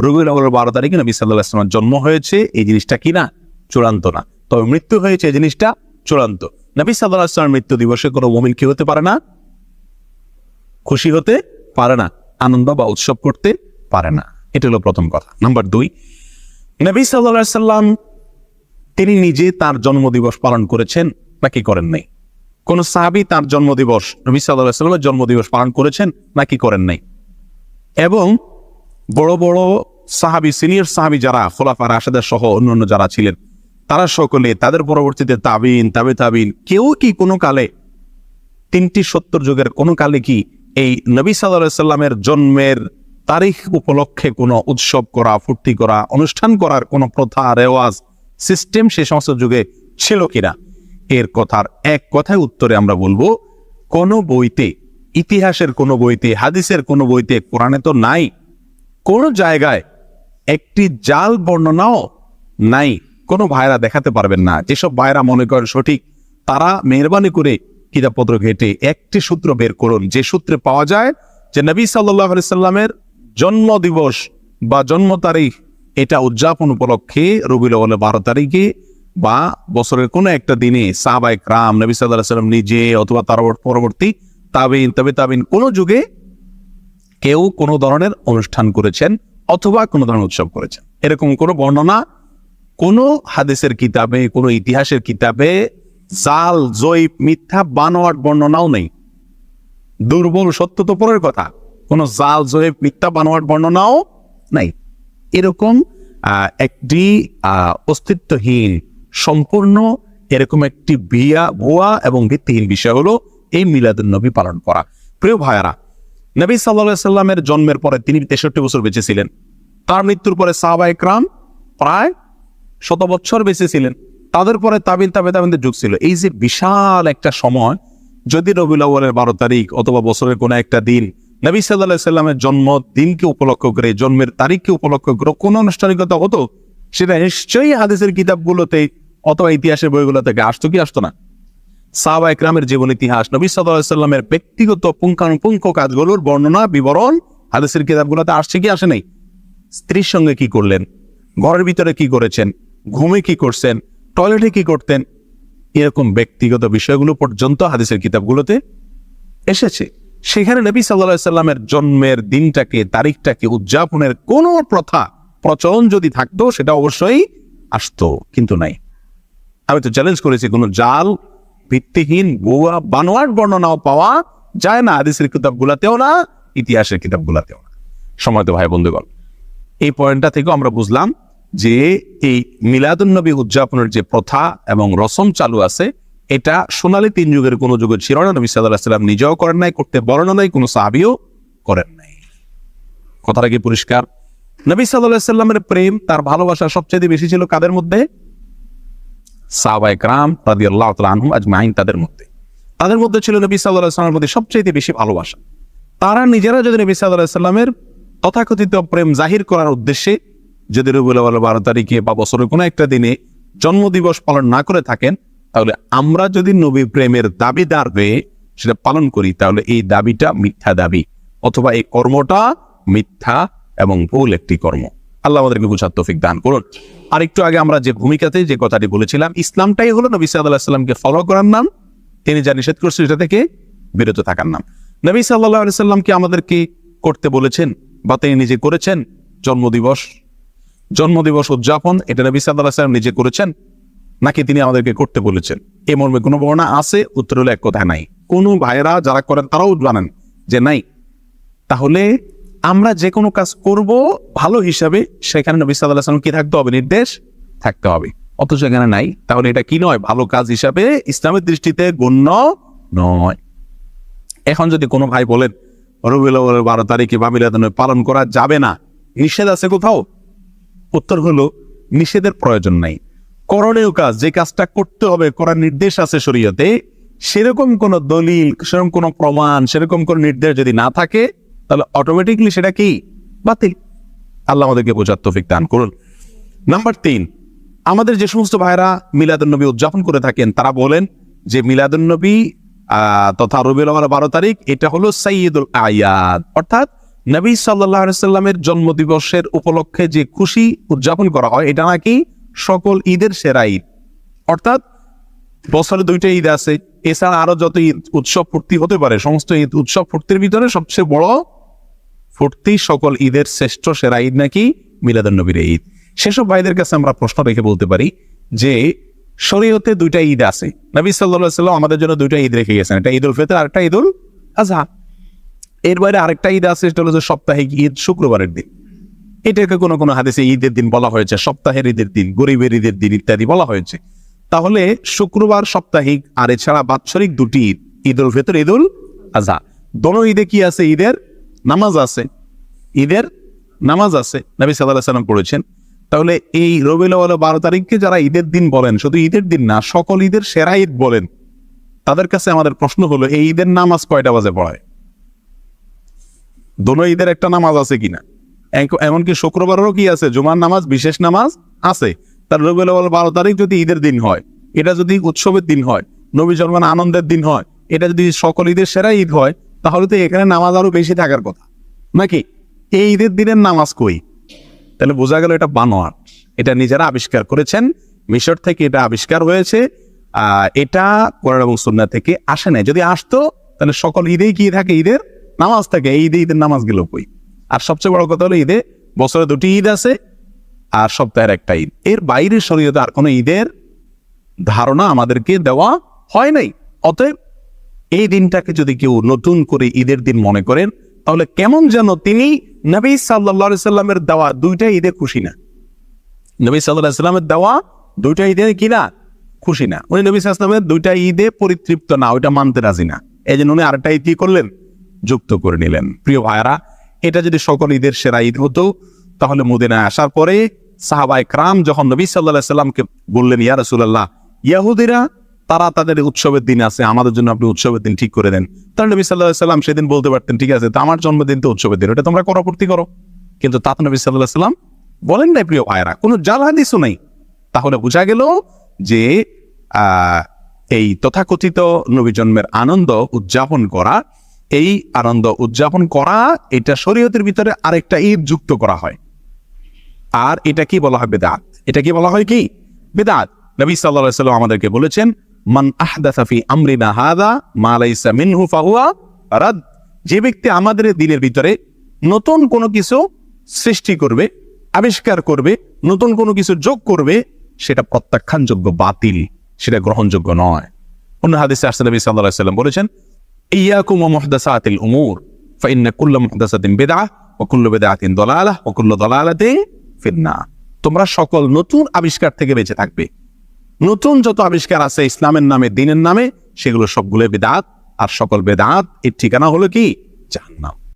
রবিউল আউয়ালের 12 তারিখে নবী সাল্লাল্লাহু আলাইহি ওয়াসাল্লামের জন্ম হয়েছে, এই জিনিসটা কি না? চূড়ান্ত না। তবে মৃত্যু হয়েছে, এই জিনিসটা চূড়ান্ত। নবী সাল্লাল্লাহু আলাইহি ওয়াসাল্লামের মৃত্যু দিবসে কোনো মুমিন কি হতে পারে না? খুশি হতে পারে না, আনন্দ বা উৎসব করতে পারে না। এটা হলো প্রথম কথা। নাম্বার 2, নবী সাল্লাল্লাহু আলাইহি ওয়াসাল্লাম তিনি নিজে তার জন্মদিবস পালন করেছেন নাকি করেন নাই? কোন সাহাবী তার জন্মদিবস, নবী সাল্লাল্লাহু আলাইহি ওয়াসাল্লামের জন্মদিবস পালন করেছেন নাকি করেন নাই? এবং বড় বড় সাহাবী, সিনিয়র সাহাবী যারা খোলাফা রাশেদা সহ অন্যান্য যারা ছিলেন, তারা সকলে, তাদের পরবর্তীতে তাবিন, তাবে তাবিন, কেউ কি কোনো কালে 3টি 70 যুগের কোনো কালে কি এই নবী সাল্লাল্লাহু আলাইহি ওয়াসাল্লামের জন্মের তারিখ উপলক্ষে কোনো উৎসব করা, ফুর্তি করা, অনুষ্ঠান করার কোনো প্রথা, রেওয়াজ, সিস্টেম সে সমস্ত যুগে ছিল কিনা? এর কথার এক কথায় উত্তরে আমরা বলবো, কোন বইতে, ইতিহাসের কোন বইতে, হাদিসের কোন বইতে, কোরআনে তো নাই। কোন জায়গায় একটি জাল বর্ণনাও নাই। কোন ভাইরা দেখাতে পারবেন না। যেসব ভাইরা মনে করেন সঠিক, তারা মেহরবানি করে কিতাবপত্র ঘেটে একটি সূত্র বের করুন, যে সূত্রে পাওয়া যায় যে নবী সাল্লাল্লাহু আলাইহি সাল্লামের জন্ম দিবস বা জন্ম তারিখ এটা উদযাপন উপলক্ষে রবিউল আউয়ালের 12 তারিখে বা বছরের কোনো একটা দিনে সাহাবায়ে কেরাম, নবী সাল্লাল্লাহু আলাইহি সাল্লাম নিজে অথবা তার পরবর্তী তাবিন, তাবে তাবিন, কোন যুগে কেউ কোনো ধরনের অনুষ্ঠান করেছেন অথবা কোনো ধরনের উৎসব করেছেন, এরকম কোনো বর্ণনা কোনো হাদিসের কিতাবে, কোনো ইতিহাসের কিতাবে জাল, জয়ীফ, মিথ্যা, বানোয়াট বর্ণনাও নেই। দুর্বল, সত্য তো পরের কথা, কোনো জাল, জয়ীফ, মিথ্যা, বানোয়াট বর্ণনাও নাই। এরকম একটি অস্তিত্বহীন, সম্পূর্ণ এরকম একটি ভুয়া এবং ভিত্তিহীন বিষয় হলো এই মিলাদুন নবী পালন করা। প্রিয় ভাইয়ারা, নবী সাল্লাল্লাহু আলাইহি সাল্লামের জন্মের পরে তিনি 63 বছর বেঁচে ছিলেন। তার মৃত্যুর পরে সাহাবায়ে কেরাম প্রায় 100 বছর বেঁচে ছিলেন। তাদের পরে তাবিন, তাবে তাবিনদের যুগ ছিল। এই যে বিশাল একটা সময়, যদি রবিউল আউয়ালের 12 তারিখ অথবা বছরের কোনো একটা দিন নবী সাল্লাল্লাহু আলাইহি সাল্লামের জন্মদিনকে উপলক্ষ করে, জন্মের তারিখকে উপলক্ষ করে কোনো আনুষ্ঠানিকতা হতো, সেটা নিশ্চয়ই হাদিসের কিতাবগুলোতে অথবা ইতিহাসের বইগুলো থেকে আসতো কি আসতো না? সাহাবায়ে কেরামের জীবন ইতিহাস, নবী সাল্লাল্লাহু আলাইহি সাল্লামের ব্যক্তিগত পুঙ্খানুপুঙ্খ কাজগুলোর বর্ণনা, বিবরণ হাদিসের কিতাবগুলোতে আসছে কি আসে নাই? স্ত্রীর সঙ্গে কি করলেন, ঘরের ভিতরে কি করেছেন, ঘুমে কি করছেন, টয়লেটে কি করতেন, এরকম ব্যক্তিগত বিষয়গুলো পর্যন্ত হাদিসের কিতাবগুলোতে এসেছে। সেখানে নবী সাল্লাল্লাহু আলাইহি সাল্লামের জন্মের দিনটাকে, তারিখটাকে উদযাপনের কোনো প্রথা, প্রচলন যদি থাকতো, সেটা অবশ্যই আসতো, কিন্তু নাই। আমি তো চ্যালেঞ্জ করেছি, কোনো জাল, ভিত্তিহীন, ভুয়া, বানোয়াট বর্ণনাও পাওয়া যায় না হাদিসের কিতাবগুলোতেও না, ইতিহাসের কিতাবগুলোতেও না। সম্মানিত ভাই বন্ধুগণ, এই পয়েন্টটা থেকেও আমরা বুঝলাম যে এই মিলাদুন নবী উদযাপনের যে প্রথা এবং রসম চালু আছে, এটা সোনালী 3 যুগের কোনো যুগে ছিল না। নবী সাল্লাল্লাহু আলাইহি সাল্লাম নিজেও করেন নাই, করতে বলেন নাই, কোনো সাহাবীও করেন নাই। কথাটা কি পরিষ্কার? নবী সাল্লাল্লাহু আলাইহি সাল্লামের প্রেম, তার ভালোবাসা সবচেয়ে বেশি ছিল কাদের মধ্যে? সাহাবায়ে কেরাম রাদিয়াল্লাহু তাআলা আনহুম আজমাইন, তাদের মধ্যে ছিল নবী সাল্লাল্লাহু আলাইহি সাল্লামের প্রতি সবচেয়ে বেশি ভালোবাসা। তারা নিজেরা যদি নবী সাল্লাল্লাহু আলাইহি সাল্লামের তথাকথিত প্রেম জাহির করার উদ্দেশ্যে যদি রবিউল আউয়ালের 12 তারিখে বা বছরের কোনো একটা দিনে জন্মদিবস পালন না করে থাকেন, তাহলে আমরা যদি নবী প্রেমের দাবিদার হয়ে সেটা পালন করি, তাহলে এই দাবিটা মিথ্যা দাবি, অথবা এই কর্মটা মিথ্যা এবং ভুল একটি কর্ম। আল্লাহ আমাদেরকে বুঝার তৌফিক দান করুন। আর একটু আগে আমরা যে ভূমিকাতে যে কথাটি বলেছিলাম, ইসলামটাই হলো নবী সাল্লাল্লাহু আলাইহি সাল্লামকে ফলো করার নাম, তিনি যা নিষেধ করছেন সেটা থেকে বিরত থাকার নাম। নবী সাল্লাল্লাহু আলাইহি সাল্লামকে আমাদেরকে করতে বলেছেন বা তিনি নিজে করেছেন জন্মদিবস উদযাপন, এটা নবী সাল্লাল্লাহু আলাইহি সাল্লাম নিজে করেছেন নাকি তিনি আমাদেরকে করতে বলেছেন? এই মর্মে কোনো বর্ণনা আছে? উত্তর হলো এক কথা, নাই। কোন ভাইরা যারা করেন তারাও জানেন যে নাই। তাহলে আমরা যে কোনো কাজ করব ভালো হিসাবে, সেখানে নবী সাল্লাল্লাহু আলাইহি সাল্লাম কি থাকতে হবে? নির্দেশ থাকতে হবে। অথচ এখানে নাই। তাহলে এটা কি নয়? ভালো কাজ হিসাবে ইসলামের দৃষ্টিতে গণ্য নয়। এখন যদি কোনো ভাই বলেন রবিউল আউয়ালের 12 তারিখে বা মিলাদুন নবী পালন করা যাবে না, নিষেধ আছে কোথাও? উত্তর হলো নিষেধের প্রয়োজন নাই। করণীয় কাজ, যে কাজটা করতে হবে, করার নির্দেশ আছে শরীয়তে, সেরকম কোন দলিল, সেরকম কোন প্রমাণ, সেরকম কোন নির্দেশ যদি না থাকে, তাহলে অটোমেটিকলি সেটা কি? বাতিল। আল্লাহ আমাদেরকে বোঝার তৌফিক দান করুন। নাম্বার 3, আমাদের যে সমস্ত ভাইরা মিলাদুন নবী উদযাপন করে থাকেন, তারা বলেন যে মিলাদুন নবী তথা রবিউল আউয়াল 12 তারিখ এটা হলো সাইয়্যিদুল আয়াদ, অর্থাৎ নবী সাল্লাল্লাহু আলাইহি সাল্লামের জন্মদিবসের উপলক্ষে যে খুশি উদযাপন করা হয় এটা নাকি সকল ঈদের সেরা ঈদ। অর্থাৎ বছরে 2টা ঈদ আছে, এছাড়া আরো যত ঈদ উৎসব ফুর্তি হতে পারে, সমস্ত ঈদ উৎসব ফুর্তির ভিতরে সবচেয়ে বড় ফুর্তি, সকল ঈদের শ্রেষ্ঠ সেরা ঈদ নাকি মিলাদুন নবীর ঈদ। সেসব ভাইদের কাছে আমরা প্রশ্ন রেখে বলতে পারি যে শরীয়তে 2টা ঈদ আছে, নবী সাল্লাল্লাহু আলাইহি সাল্লাম আমাদের জন্য 2টা ঈদ রেখে গেছেন, একটা ঈদুল ফিতর আর একটা ঈদুল আজহা। এর বাইরে আরেকটা ঈদ আছে, সেটা হলো সাপ্তাহিক ঈদ, শুক্রবারের দিন। এটাকে কোনো কোনো হাদিসে ঈদের দিন বলা হয়েছে, সপ্তাহের ঈদের দিন, গরিবের ঈদের দিন ইত্যাদি বলা হয়েছে। তাহলে শুক্রবার সাপ্তাহিক আর এছাড়া বাৎসরিক 2টি ঈদ, ঈদুল ফিতর, ঈদুল আজহা, দোনো ঈদে কি আছে? ঈদের নামাজ আছে, ঈদের নামাজ আছে, নবী সাল্লাল্লাহু আলাইহি সাল্লাম পড়েছেন। তাহলে এই রবিউল আউয়াল 12 তারিখকে যারা ঈদের দিন বলেন, শুধু ঈদের দিন না সকল ঈদের সেরা ঈদ বলেন, তাদের কাছে আমাদের প্রশ্ন হলো এই ঈদের নামাজ কয়টা বাজে পড়ায়? দোনো ঈদের একটা নামাজ আছে কিনা? এমনকি শুক্রবারেরও কি আছে? জুমার নামাজ, বিশেষ নামাজ আছে। তার রবিউল আউয়াল 12 তারিখ যদি ঈদের দিন হয়, এটা যদি উৎসবের দিন হয়, নবী জন্মের আনন্দের দিন হয়, এটা যদি সকল ঈদের সেরা ঈদ হয়, তাহলে তো এখানে নামাজ আরো বেশি থাকার কথা নাকি? এই ঈদের দিনের নামাজ কই? তাহলে বোঝা গেল এটা বানোয়াট, এটা নিজেরা আবিষ্কার করেছেন, মিশর থেকে এটা আবিষ্কার হয়েছে, এটা কোরআন এবং সুন্নাহ থেকে আসে নাই। যদি আসতো তাহলে সকল ঈদেই কি থাকে? ঈদের নামাজ থাকে। এই ঈদে ঈদের নামাজ গেল কই? আর সবচেয়ে বড় কথা হলো ঈদে বছরে 2টি ঈদ আছে আর সপ্তাহের একটা ঈদ। এর বাইরে শরীয়তে আর কোনো ঈদের ধারণা আমাদেরকে দেওয়া হয় নাই। অতএব এই দিনটাকে যদি কেউ নতুন করে ঈদের দিন মনে করেন, তাহলে কেমন যেন তিনি নবী সাল্লাল্লাহু আলাইহি সাল্লামের দেওয়া 2টা ঈদে খুশি না। নবী সাল্লাল্লাহু আলাইহি সাল্লামের দেওয়া 2টা ঈদে কি না? খুশি না। উনি নবী সাল্লাল্লাহু আলাইহি সাল্লামের 2টা ঈদে পরিতৃপ্ত না, ওইটা মানতে রাজি না। এই জন্য উনি আরেকটা ঈদ কি করলেন? যুক্ত করে নিলেন। প্রিয় ভাইরা, এটা যদি সকল ঈদের সেরা ঈদ হতো, তাহলে মদিনায় আসার পরে সাহাবায়ে কেরাম যখন নবী সাল্লাল্লাহু আলাইহি সাল্লামকে বললেন, ইয়া রাসূলুল্লাহ, ইহুদিরা তারা তাদের উৎসবের দিন আছে, আমাদের জন্য আপনি উৎসবের দিন ঠিক করে দেন। তাহলে নবী সাল্লাল্লাহু আলাইহি সাল্লাম সেদিন বলতে পারতেন, ঠিক আছে, তো আমার জন্মদিন তো উৎসবের দিন, ওটা তোমরা পূর্তি করো। কিন্তু তা তো নবী সাল্লাল্লাহু আলাইহি সাল্লাম বলেন নাই। প্রিয় ভাইরা, কোনো জাল হাদিসও নেই। তাহলে বোঝা গেল যে এই তথাকথিত নবী জন্মের আনন্দ উদযাপন করা, এই আনন্দ উদযাপন করা, এটা শরীয়তের ভিতরে আরেকটা ঈদ যুক্ত করা হয়। আর এটা কি বলা হয়? বিদআত। এটা কি বলা হয়? কি? বিদআত। নবী সাল্লাল্লাহু আলাইহি সাল্লাম আমাদেরকে বলেছেন, মান আহদাসা ফি আমরিনা হাযা মা লাইসা মিনহু ফাহুয়া রাদ। যে ব্যক্তি আমাদের দ্বীনের ভিতরে নতুন কোনো কিছু সৃষ্টি করবে, আবিষ্কার করবে, নতুন কোনো কিছু যোগ করবে, সেটা প্রত্যাখ্যানযোগ্য, বাতিল, সেটা গ্রহণযোগ্য নয়। অন্য হাদিসে আসছে নবী সাল্লাল্লাহু আলাইহি সাল্লাম বলেছেন, ইয়াকুম ওয়া মুহদাসাতিল উমুর ফাইন্না কুল্লু মুহদাসাতিন বিদআহ ওয়া কুল্লু বিদআতিন দালালাহ ওয়া কুল্লু দালালাতিন ফিন্নার। তোমরা সকল নতুন আবিষ্কার থেকে বেঁচে থাকবে। নতুন যত আবিষ্কার আছে ইসলামের নামে, দ্বীনের নামে, সেগুলো সবগুলো বিদআত, আর সকল বিদআত এর ঠিকানা হলো কি? জাহান্নাম।